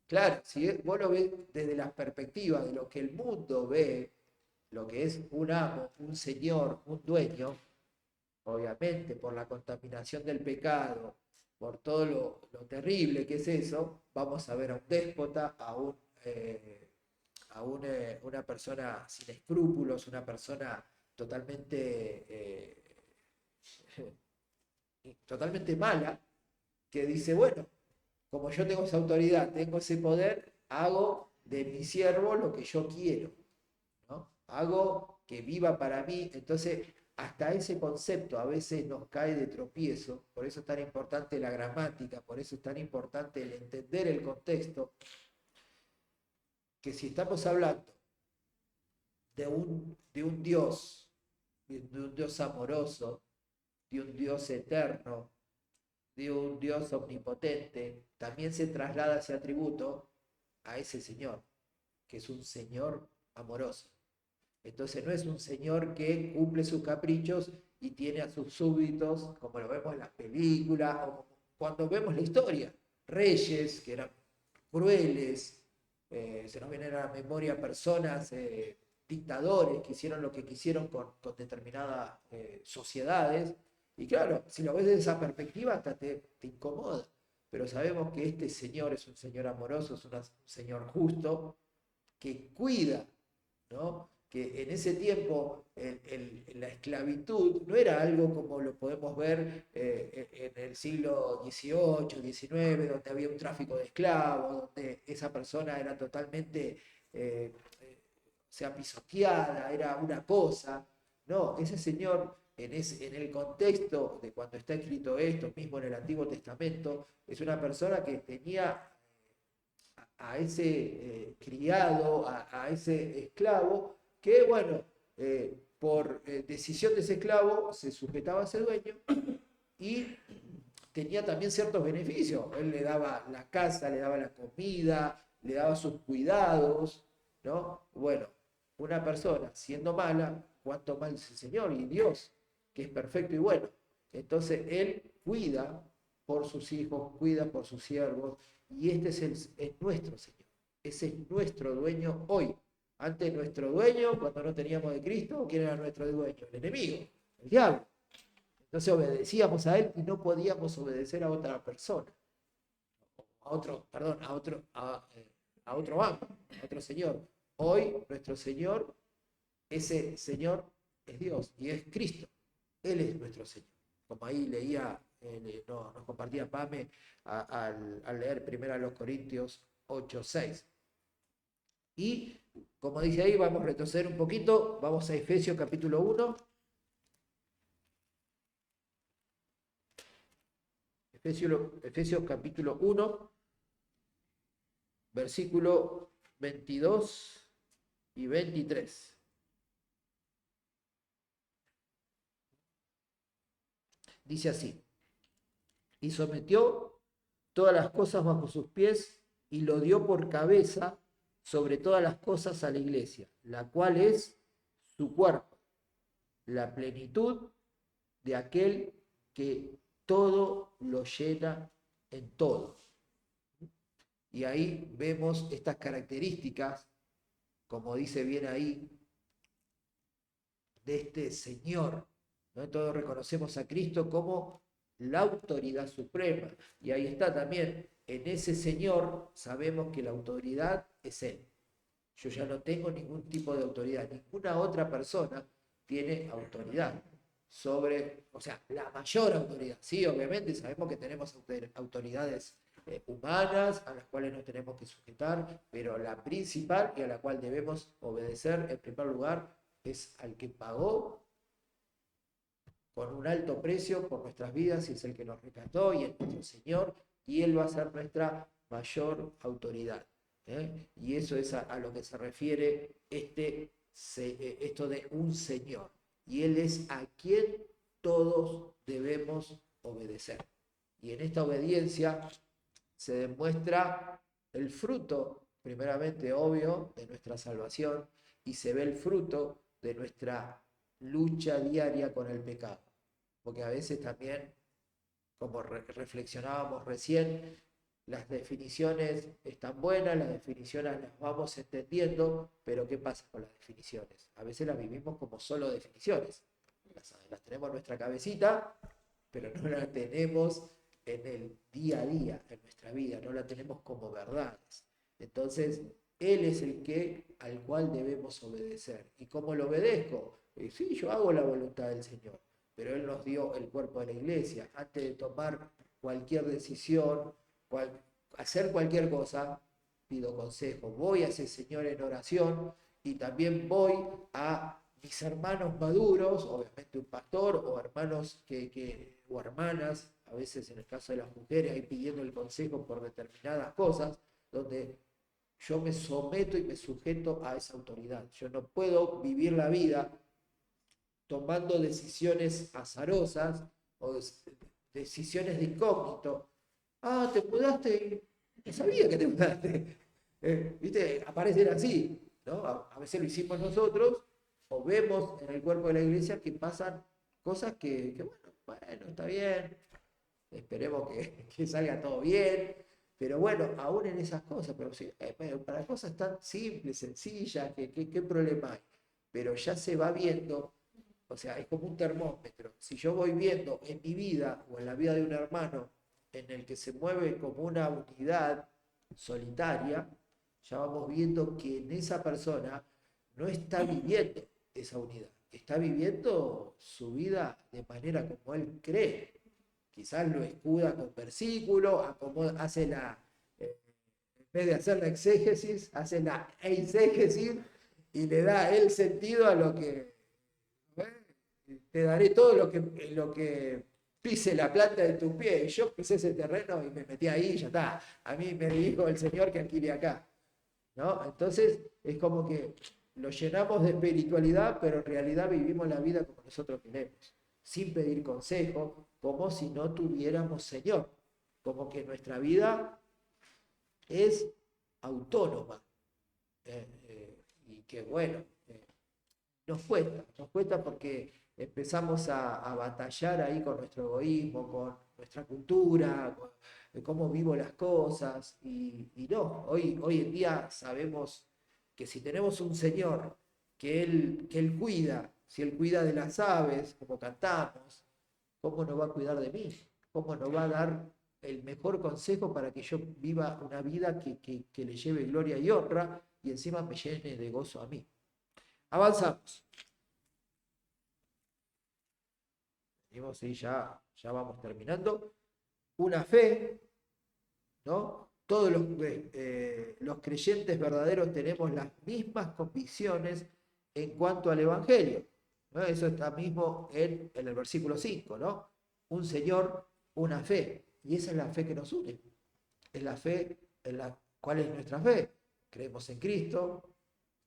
Claro, si vos lo ves desde la perspectiva de lo que el mundo ve, lo que es un amo, un señor, un dueño, obviamente por la contaminación del pecado, por todo lo terrible que es eso, vamos a ver a un déspota, una persona sin escrúpulos, una persona totalmente mala, que dice, bueno, como yo tengo esa autoridad, tengo ese poder, hago de mi siervo lo que yo quiero, ¿no? Hago que viva para mí. Entonces, hasta ese concepto a veces nos cae de tropiezo, por eso es tan importante la gramática, por eso es tan importante el entender el contexto, que si estamos hablando de un Dios amoroso, de un Dios eterno, de un Dios omnipotente, también se traslada ese atributo a ese Señor, que es un Señor amoroso. Entonces no es un Señor que cumple sus caprichos y tiene a sus súbditos, como lo vemos en las películas, o cuando vemos la historia, reyes que eran crueles, se nos vienen a la memoria personas, dictadores que hicieron lo que quisieron con determinadas sociedades. Y claro, si lo ves desde esa perspectiva, hasta te incomoda. Pero sabemos que este Señor es un Señor amoroso, es un Señor justo, que cuida, ¿no? Que en ese tiempo la esclavitud no era algo como lo podemos ver en el siglo XVIII, XIX, donde había un tráfico de esclavos, donde esa persona era totalmente, pisoteada, era una cosa. No, ese señor, en el contexto de cuando está escrito esto, mismo en el Antiguo Testamento, es una persona que tenía a ese criado, a ese esclavo, que bueno, por decisión de ese esclavo se sujetaba a ese dueño y tenía también ciertos beneficios. Él le daba la casa, le daba la comida, le daba sus cuidados, ¿no? Bueno, una persona siendo mala, ¿cuánto mal es el Señor y Dios, que es perfecto y bueno? Entonces Él cuida por sus hijos, cuida por sus siervos, y este es nuestro Señor. Ese es nuestro dueño hoy. Antes nuestro dueño, cuando no teníamos de Cristo, ¿quién era nuestro dueño? El enemigo, el diablo. Entonces obedecíamos a él y no podíamos obedecer a otra persona, a otro, perdón, a otro amo, a otro Señor. Hoy nuestro Señor, ese Señor es Dios y es Cristo. Él es nuestro Señor. Como ahí leía, nos compartía Pame al leer 1 Corintios 8:6. Y como dice ahí, vamos a retroceder un poquito, vamos a Efesios capítulo 1. Efesios capítulo 1, versículo 22 y 23. Dice así: y sometió todas las cosas bajo sus pies y lo dio por cabeza sobre todas las cosas a la iglesia, la cual es su cuerpo, la plenitud de aquel que todo lo llena en todo. Y ahí vemos estas características, como dice bien ahí, de este Señor, ¿no? Todos reconocemos a Cristo como la autoridad suprema. Y ahí está también, en ese Señor sabemos que la autoridad es Él. Yo ya no tengo ningún tipo de autoridad, ninguna otra persona tiene autoridad sobre, o sea, la mayor autoridad. Sí, obviamente sabemos que tenemos autoridades humanas a las cuales nos tenemos que sujetar, pero la principal y a la cual debemos obedecer en primer lugar es al que pagó con un alto precio por nuestras vidas y es el que nos rescató y es nuestro Señor y Él va a ser nuestra mayor autoridad. Y eso es a lo que se refiere esto de un Señor. Y Él es a quien todos debemos obedecer. Y en esta obediencia se demuestra el fruto, primeramente obvio, de nuestra salvación y se ve el fruto de nuestra lucha diaria con el pecado. Porque a veces también, como reflexionábamos recién, las definiciones están buenas, las definiciones las vamos entendiendo, pero ¿qué pasa con las definiciones? A veces las vivimos como solo definiciones. Las tenemos en nuestra cabecita, pero no las tenemos en el día a día, en nuestra vida, no la tenemos como verdades. Entonces, Él es al cual debemos obedecer. ¿Y cómo lo obedezco? Sí, yo hago la voluntad del Señor, pero Él nos dio el cuerpo de la iglesia. Antes de tomar cualquier decisión, hacer cualquier cosa, pido consejo. Voy a ese Señor en oración y también voy a mis hermanos maduros, obviamente un pastor o hermanos o hermanas, a veces en el caso de las mujeres, ahí pidiendo el consejo por determinadas cosas, donde yo me someto y me sujeto a esa autoridad. Yo no puedo vivir la vida tomando decisiones azarosas o decisiones de incógnito. Ah, te mudaste, no sabía que te mudaste. ¿Viste? Aparecen así, ¿no? A veces lo hicimos nosotros o vemos en el cuerpo de la iglesia que pasan cosas que bueno, está bien, esperemos que salga todo bien, pero bueno, aún en esas cosas, pero sí, para cosas tan simples, sencillas, ¿qué problema hay? Pero ya se va viendo, o sea, es como un termómetro. Si yo voy viendo en mi vida o en la vida de un hermano en el que se mueve como una unidad solitaria, ya vamos viendo que en esa persona no está viviendo esa unidad, está viviendo su vida de manera como él cree. Quizás lo escuda con versículos, hace en vez de hacer la exégesis, hace la eisegesis y le da el sentido a lo que te daré todo lo que pise la planta de tu pie. Y yo pisé ese terreno y me metí ahí y ya está. A mí me dijo el Señor que alquile acá, ¿no? Entonces es como que lo llenamos de espiritualidad, pero en realidad vivimos la vida como nosotros queremos, sin pedir consejo, como si no tuviéramos Señor, como que nuestra vida es autónoma. Y que bueno, nos cuesta porque empezamos a batallar ahí con nuestro egoísmo, con nuestra cultura, con cómo vivo las cosas, y no, hoy en día sabemos que si tenemos un Señor que él cuida, si Él cuida de las aves, como cantamos, ¿cómo no va a cuidar de mí? ¿Cómo no va a dar el mejor consejo para que yo viva una vida que le lleve gloria y honra y encima me llene de gozo a mí? Avanzamos. Y ya vamos terminando. Una fe, ¿no? Todos los creyentes verdaderos tenemos las mismas convicciones en cuanto al Evangelio, ¿no? Eso está mismo en el versículo 5, ¿no? Un Señor, una fe. Y esa es la fe que nos une. Es la fe, ¿cuál es nuestra fe? Creemos en Cristo,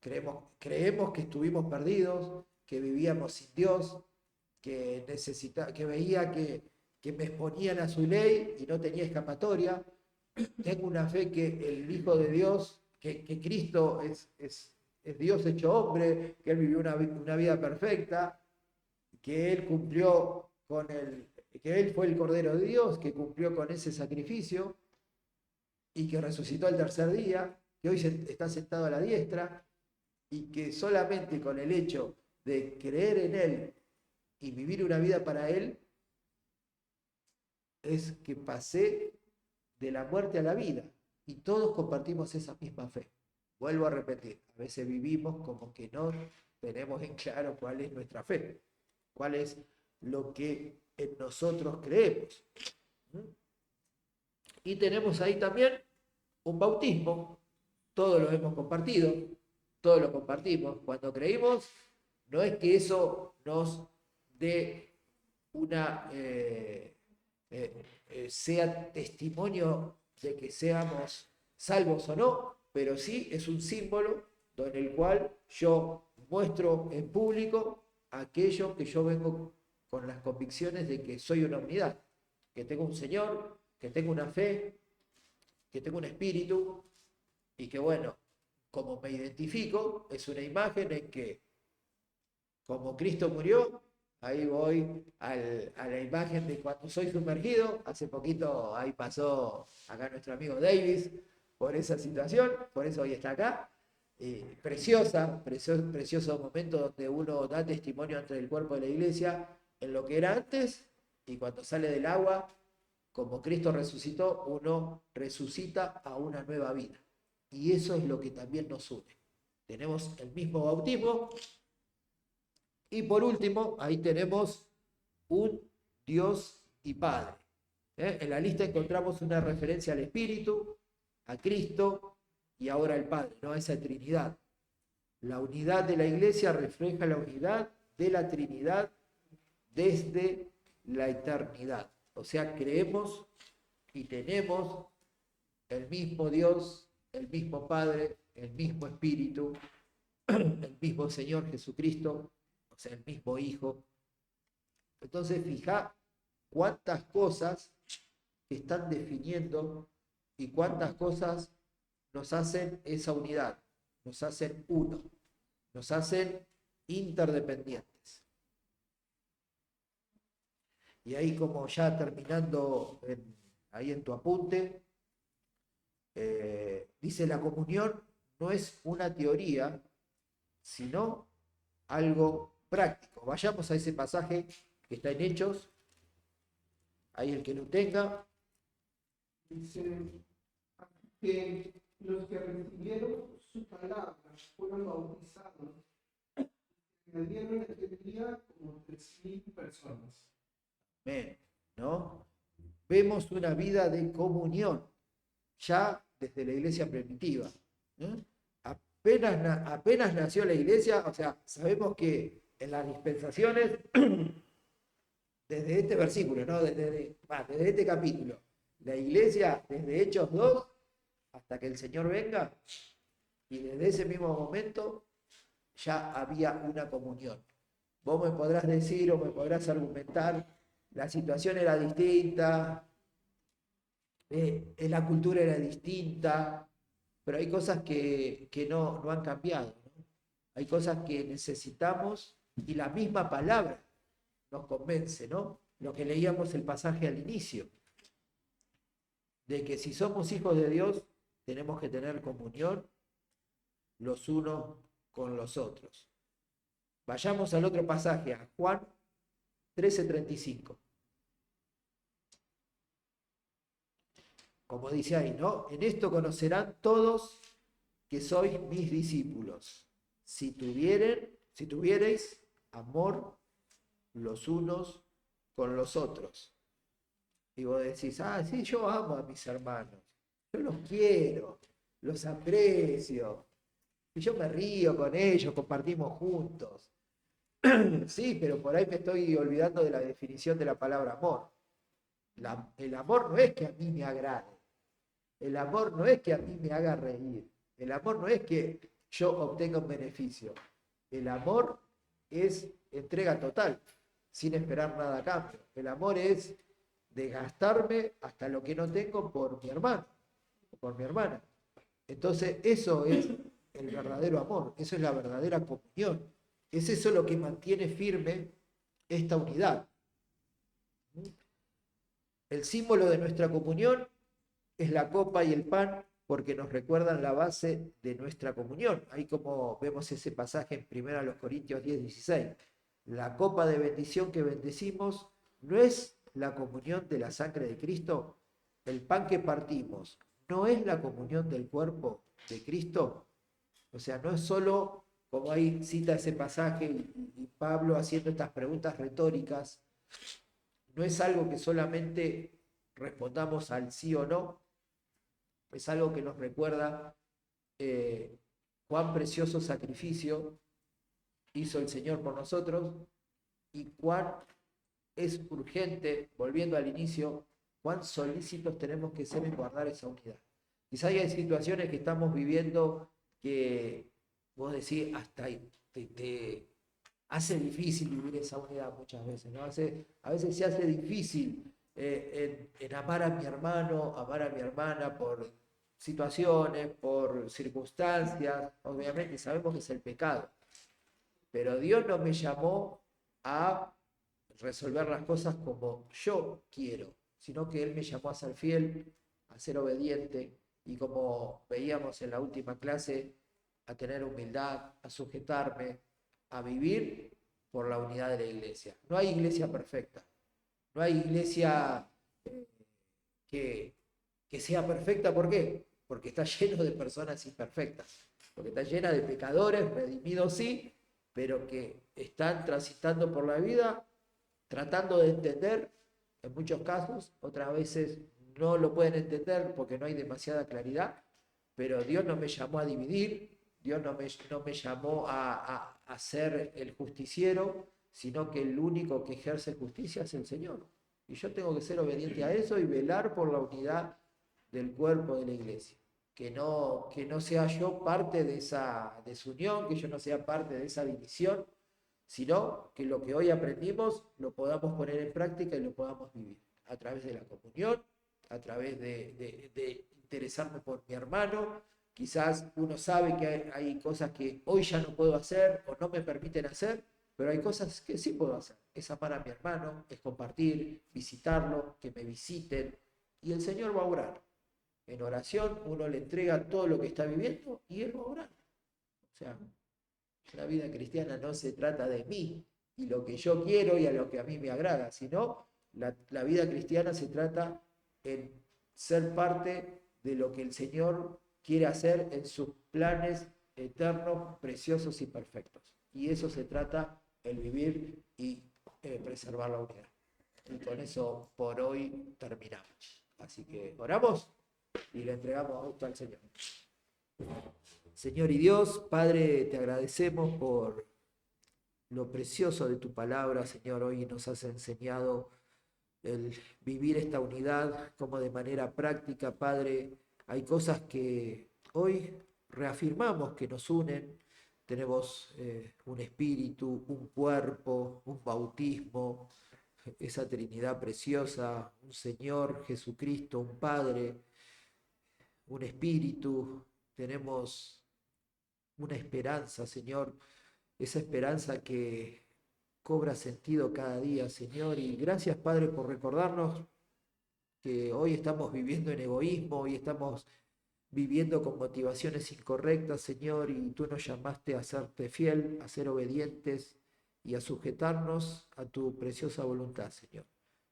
creemos que estuvimos perdidos, que vivíamos sin Dios, que veía que me exponían a su ley y no tenía escapatoria. Tengo una fe que el Hijo de Dios, que Cristo es Dios hecho hombre, que Él vivió una vida perfecta, que Él cumplió que Él fue el Cordero de Dios, que cumplió con ese sacrificio y que resucitó al tercer día, que hoy está sentado a la diestra y que solamente con el hecho de creer en Él y vivir una vida para Él es que pasé de la muerte a la vida y todos compartimos esa misma fe. Vuelvo a repetir, a veces vivimos como que no tenemos en claro cuál es nuestra fe, cuál es lo que en nosotros creemos. Y tenemos ahí también un bautismo, todos lo hemos compartido, todos lo compartimos. Cuando creímos, no es que eso nos dé sea testimonio de que seamos salvos o no, pero sí es un símbolo en el cual yo muestro en público aquello que yo vengo con las convicciones de que soy una unidad, que tengo un Señor, que tengo una fe, que tengo un espíritu, y que bueno, como me identifico, es una imagen en que como Cristo murió, ahí voy a la imagen de cuando soy sumergido. Hace poquito ahí pasó acá nuestro amigo Davis por esa situación, por eso hoy está acá. Precioso momento donde uno da testimonio ante el cuerpo de la iglesia en lo que era antes, y cuando sale del agua, como Cristo resucitó, uno resucita a una nueva vida. Y eso es lo que también nos une. Tenemos el mismo bautismo. Y por último, ahí tenemos un Dios y Padre. En la lista encontramos una referencia al Espíritu, a Cristo y ahora al Padre, ¿no? Esa Trinidad. La unidad de la Iglesia refleja la unidad de la Trinidad desde la eternidad. O sea, creemos y tenemos el mismo Dios, el mismo Padre, el mismo Espíritu, el mismo Señor Jesucristo, o sea, el mismo Hijo. Entonces, fija cuántas cosas están definiendo y cuántas cosas nos hacen esa unidad, nos hacen uno, nos hacen interdependientes. Y ahí, como ya terminando ahí en tu apunte, dice: la comunión no es una teoría, sino algo práctico. Vayamos a ese pasaje que está en Hechos. Ahí el que lo tenga. Dice que los que recibieron su palabra fueron bautizados. Añadieron aquel día como 3,000 personas. Amén, ¿no? Vemos una vida de comunión ya desde la iglesia primitiva. Apenas nació la iglesia, o sea, sabemos que en las dispensaciones, desde este versículo, ¿no? desde este capítulo, la iglesia, desde Hechos 2 hasta que el Señor venga, y desde ese mismo momento ya había una comunión. Vos me podrás decir o me podrás argumentar, la situación era distinta, la cultura era distinta, pero hay cosas que no han cambiado, ¿no? Hay cosas que necesitamos, y la misma palabra nos convence, ¿no? Lo que leíamos el pasaje al inicio, de que si somos hijos de Dios, tenemos que tener comunión los unos con los otros. Vayamos al otro pasaje, a Juan 13:35. Como dice ahí, ¿no? En esto conocerán todos que sois mis discípulos, si tuviereis amor los unos con los otros. Y vos decís: sí, yo amo a mis hermanos, yo los quiero, los aprecio, y yo me río con ellos, compartimos juntos. Sí, pero por ahí me estoy olvidando de la definición de la palabra amor. El amor no es que a mí me agrade, el amor no es que a mí me haga reír, el amor no es que yo obtenga un beneficio, el amor es entrega total, sin esperar nada a cambio. El amor es desgastarme hasta lo que no tengo por mi hermano o por mi hermana. Entonces eso es el verdadero amor, eso es la verdadera comunión, es eso lo que mantiene firme esta unidad. El símbolo de nuestra comunión es la copa y el pan, porque nos recuerdan la base de nuestra comunión. Ahí, como vemos ese pasaje en 1 Corintios 10:16. La copa de bendición que bendecimos no es la comunión de la sangre de Cristo. El pan que partimos no es la comunión del cuerpo de Cristo. O sea, no es solo, como ahí cita ese pasaje y Pablo haciendo estas preguntas retóricas, no es algo que solamente respondamos al sí o no, es algo que nos recuerda cuán precioso sacrificio hizo el Señor por nosotros y cuán es urgente, volviendo al inicio, cuán solícitos tenemos que ser en guardar esa unidad. Quizá hay situaciones que estamos viviendo que vos decís, hasta ahí, te hace difícil vivir esa unidad muchas veces, ¿no? A veces se hace difícil en amar a mi hermano, amar a mi hermana por situaciones, por circunstancias. Obviamente sabemos que es el pecado, pero Dios no me llamó a resolver las cosas como yo quiero, sino que Él me llamó a ser fiel, a ser obediente y, como veíamos en la última clase, a tener humildad, a sujetarme, a vivir por la unidad de la iglesia. No hay iglesia perfecta, no hay iglesia que sea perfecta. ¿Por qué? Porque está lleno de personas imperfectas, porque está llena de pecadores, redimidos sí, pero que están transitando por la vida tratando de entender, en muchos casos, otras veces no lo pueden entender porque no hay demasiada claridad, pero Dios no me llamó a dividir, Dios no me llamó a ser el justiciero, sino que el único que ejerce justicia es el Señor. Y yo tengo que ser obediente a eso y velar por la unidad del cuerpo de la iglesia. Que no sea yo parte de esa desunión, que yo no sea parte de esa división, sino que lo que hoy aprendimos lo podamos poner en práctica y lo podamos vivir a través de la comunión, a través de interesarme por mi hermano. Quizás uno sabe que hay cosas que hoy ya no puedo hacer o no me permiten hacer, pero hay cosas que sí puedo hacer. Es amar a mi hermano, es compartir, visitarlo, que me visiten, y el Señor va a obrar. En oración uno le entrega todo lo que está viviendo y Él va a obrar. O sea, la vida cristiana no se trata de mí y lo que yo quiero y a lo que a mí me agrada, sino la vida cristiana se trata en ser parte de lo que el Señor quiere hacer en sus planes eternos, preciosos y perfectos. Y eso se trata el vivir y preservar la unidad. Y con eso por hoy terminamos. Así que oramos y le entregamos esto al Señor. Señor y Dios, Padre, te agradecemos por lo precioso de tu palabra, Señor. Hoy nos has enseñado el vivir esta unidad como de manera práctica, Padre. Hay cosas que hoy reafirmamos que nos unen. Tenemos un espíritu, un cuerpo, un bautismo, esa Trinidad preciosa, un Señor Jesucristo, un Padre, un Espíritu. Tenemos una esperanza, Señor, esa esperanza que cobra sentido cada día, Señor. Y gracias, Padre, por recordarnos que hoy estamos viviendo en egoísmo, hoy estamos viviendo con motivaciones incorrectas, Señor, y tú nos llamaste a serte fiel, a ser obedientes y a sujetarnos a tu preciosa voluntad, Señor.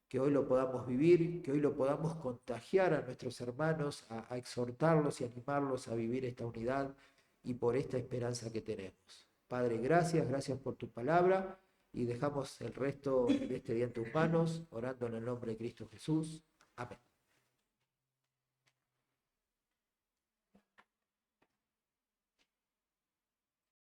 Que hoy lo podamos vivir, que hoy lo podamos contagiar a nuestros hermanos, a exhortarlos y animarlos a vivir esta unidad y por esta esperanza que tenemos. Padre, gracias por tu palabra y dejamos el resto de este día en tus manos, orando en el nombre de Cristo Jesús. Amén.